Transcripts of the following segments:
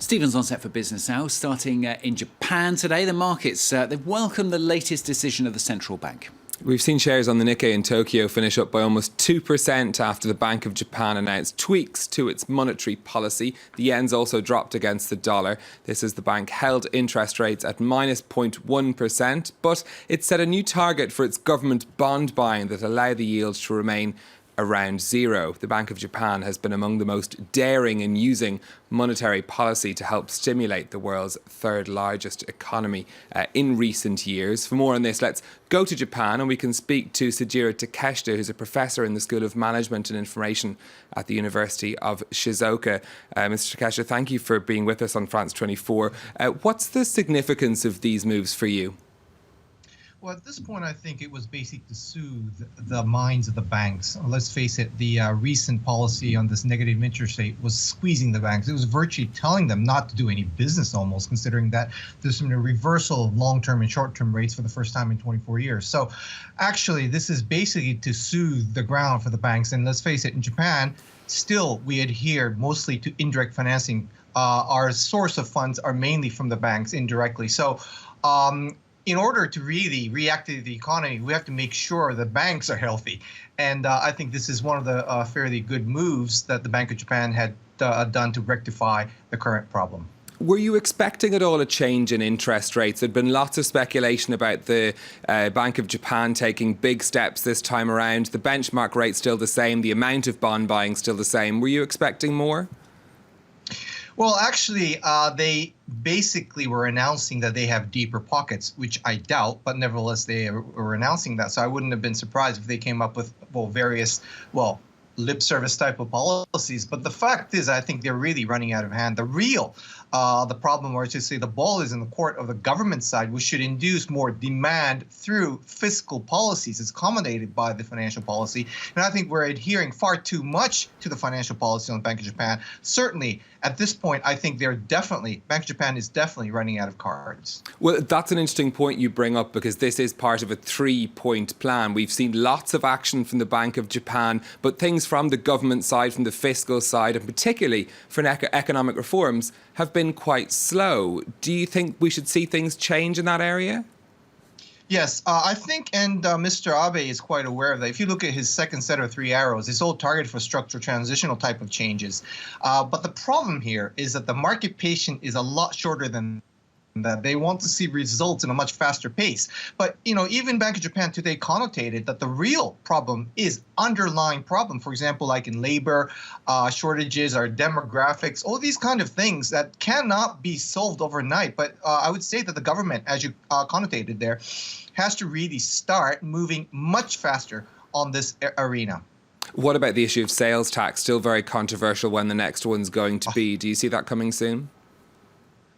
Stephen's on set for Business Now, starting in Japan today. The markets, they've welcomed the latest decision of the central bank. We've seen shares on the Nikkei in Tokyo finish up by almost 2% after the Bank of Japan announced tweaks to its monetary policy. The yen's also dropped against the dollar. This as the bank held interest rates at minus 0.1%, but it set a new target for its government bond buying that allow the yield to remain around zero. The Bank of Japan has been among the most daring in using monetary policy to help stimulate the world's third largest economy in recent years. For more on this, let's go to Japan and we can speak to Seijiro Takeshita, who's a professor in the School of Management and Information at the University of Shizuoka. Mr. Takeshita, thank you for being with us on France 24. What's the significance of these moves for you? Well, at this point, I think it was basically to soothe the minds of the banks. Let's face it, the recent policy on this negative interest rate was squeezing the banks. It was virtually telling them not to do any business almost, considering that there's been a reversal of long-term and short-term rates for the first time in 24 years. So actually, this is basically to soothe the ground for the banks. And let's face it, in Japan, still we adhere mostly to indirect financing. Our source of funds are mainly from the banks indirectly. So in order to really reactivate the economy, we have to make sure the banks are healthy. And I think this is one of the fairly good moves that the Bank of Japan had done to rectify the current problem. Were you expecting at all a change in interest rates? There'd been lots of speculation about the Bank of Japan taking big steps this time around. The benchmark rate still the same, the amount of bond buying still the same. Were you expecting more? Well, actually, they basically were announcing that they have deeper pockets, which I doubt, but nevertheless, they were announcing that. So I wouldn't have been surprised if they came up with various, lip service type of policies. But the fact is, I think they're really running out of hand. The problem, or to say the ball is in the court of the government side, which should induce more demand through fiscal policies. It's accommodated by the financial policy. And I think we're adhering far too much to the financial policy on the Bank of Japan. Certainly, at this point, I think Bank of Japan is definitely running out of cards. Well, that's an interesting point you bring up, because this is part of a 3-point plan. We've seen lots of action from the Bank of Japan, but things from the government side, from the fiscal side, and particularly for economic reforms, have been quite slow. Do you think we should see things change in that area? Yes, I think, and Mr. Abe is quite aware of that. If you look at his second set of 3 arrows, it's all targeted for structural transitional type of changes. But the problem here is that the market patience is a lot shorter than that. They want to see results in a much faster pace. But, even Bank of Japan today connotated that the real problem is underlying problem. For example, like in labor shortages or demographics, all these kind of things that cannot be solved overnight. But I would say that the government, as you connotated there, has to really start moving much faster on this arena. What about the issue of sales tax? Still very controversial when the next one's going to be. Do you see that coming soon?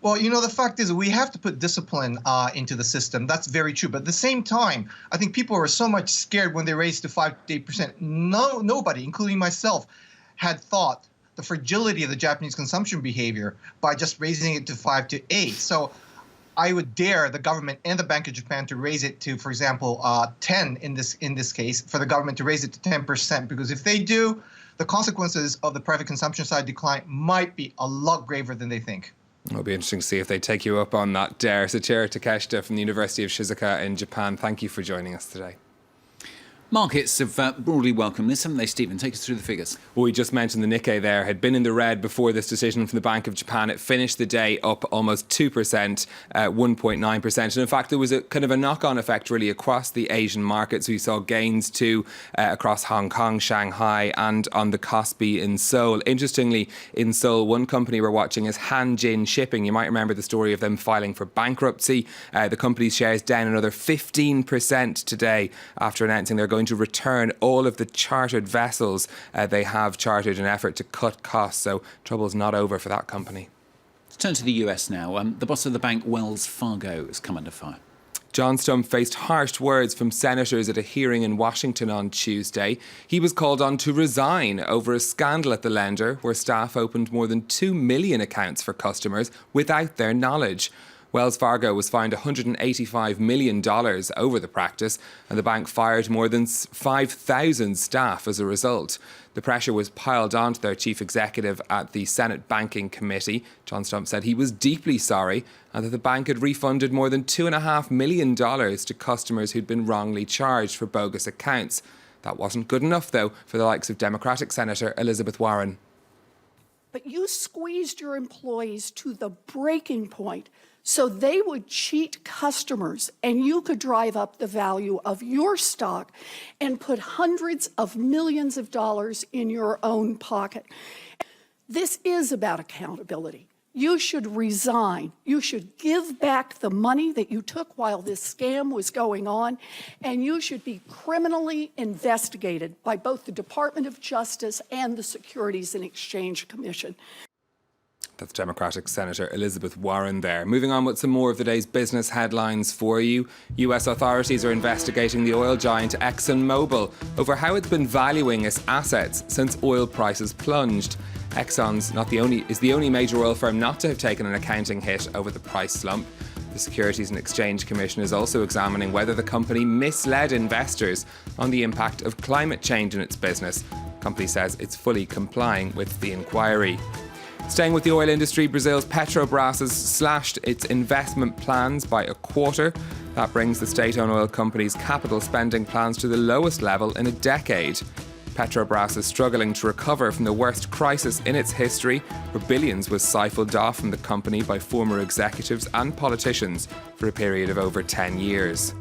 Well, the fact is we have to put discipline into the system. That's very true. But at the same time, I think people were so much scared when they raised to 5 to 8%. Nobody, including myself, had thought the fragility of the Japanese consumption behavior by just raising it to 5 to 8. So I would dare the government and the Bank of Japan to raise it to, for example, 10 in this case, for the government to raise it to 10%. Because if they do, the consequences of the private consumption side decline might be a lot graver than they think. It'll be interesting to see if they take you up on that dare. Seijiro Takeshita from the University of Shizuoka in Japan, thank you for joining us today. Markets have broadly welcomed this, haven't they, Stephen? Take us through the figures. Well, we just mentioned the Nikkei there had been in the red before this decision from the Bank of Japan. It finished the day up almost 2%, 1.9%. And in fact, there was a kind of a knock-on effect really across the Asian markets. We saw gains too across Hong Kong, Shanghai, and on the Kospi in Seoul. Interestingly, in Seoul, one company we're watching is Hanjin Shipping. You might remember the story of them filing for bankruptcy. The company's shares down another 15% today after announcing they're going to return all of the chartered vessels they have chartered in an effort to cut costs. So trouble's not over for that company. Let's turn to the US now. The boss of the bank, Wells Fargo, has come under fire. John Stumpf faced harsh words from senators at a hearing in Washington on Tuesday. He was called on to resign over a scandal at the lender where staff opened more than 2 million accounts for customers without their knowledge. Wells Fargo was fined $185 million over the practice, and the bank fired more than 5,000 staff as a result. The pressure was piled onto their chief executive at the Senate Banking Committee. John Stump said he was deeply sorry and that the bank had refunded more than $2.5 million to customers who'd been wrongly charged for bogus accounts. That wasn't good enough, though, for the likes of Democratic Senator Elizabeth Warren. But you squeezed your employees to the breaking point so they would cheat customers and you could drive up the value of your stock and put hundreds of millions of dollars in your own pocket. This is about accountability. You should resign. You should give back the money that you took while this scam was going on, and you should be criminally investigated by both the Department of Justice and the Securities and Exchange Commission. That's Democratic Senator Elizabeth Warren there. Moving on with some more of the day's business headlines for you. US authorities are investigating the oil giant ExxonMobil over how it's been valuing its assets since oil prices plunged. Exxon's is the only major oil firm not to have taken an accounting hit over the price slump. The Securities and Exchange Commission is also examining whether the company misled investors on the impact of climate change in its business. The company says it's fully complying with the inquiry. Staying with the oil industry, Brazil's Petrobras has slashed its investment plans by a quarter. That brings the state-owned oil company's capital spending plans to the lowest level in a decade. Petrobras is struggling to recover from the worst crisis in its history, where billions was siphoned off from the company by former executives and politicians for a period of over 10 years.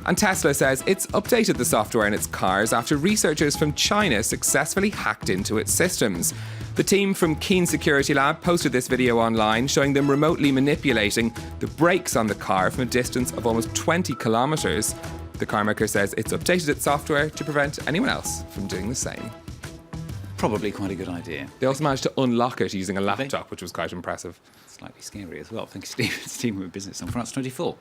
And Tesla says it's updated the software in its cars after researchers from China successfully hacked into its systems. The team from Keen Security Lab posted this video online showing them remotely manipulating the brakes on the car from a distance of almost 20 kilometres. The carmaker says it's updated its software to prevent anyone else from doing the same. Probably quite a good idea. They also managed to unlock it using a laptop, which was quite impressive. Slightly scary as well. Thank you, Steve. It's Stephen with Business on France 24.